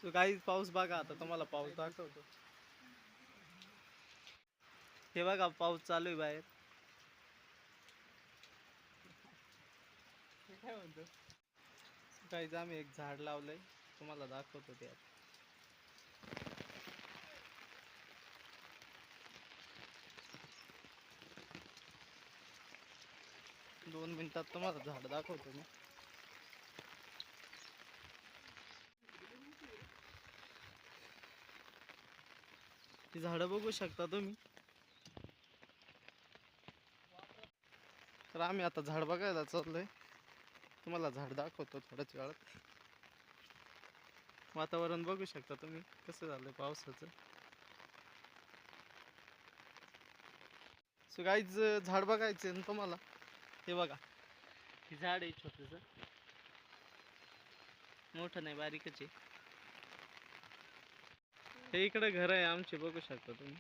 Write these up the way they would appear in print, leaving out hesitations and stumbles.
So काही पाऊस बघा आता तुम्हाला पाऊस दाखवतो. हे बघा पाऊस चालू आहे बाहेर. काय म्हणतो काहीच आम्ही एक झाड लावलंय तुम्हाला दाखवतो ते आता. 2 मिनिटात तुम्हाला झाड दाखवतो मी. ती झाडं बघू शकता तुम्ही. तर आम्ही आता झाड बघायला चाललोय. तुम्हाला झाड दाखवतो थोड्याच वेळात. वातावरण बघू शकता तुम्ही कसं झालंय पावसाचं. सो गाईज झाड बघायचे ना तुम्हाला. हे बघा हे झाड आहे छोटस, मोठं नाही बारीकच आहे. हे इकडे घर आहे आमचे बघू शकता तुम्ही.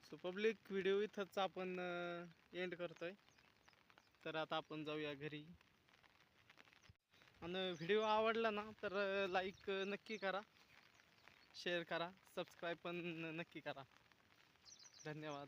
सो पब्लिक व्हिडिओ इथंच आपण एंड करतोय. तर आता आपण जाऊया घरी. आणि व्हिडिओ आवडला ना तर लाईक नक्की करा, शेअर करा, सबस्क्राईब पण नक्की करा. धन्यवाद.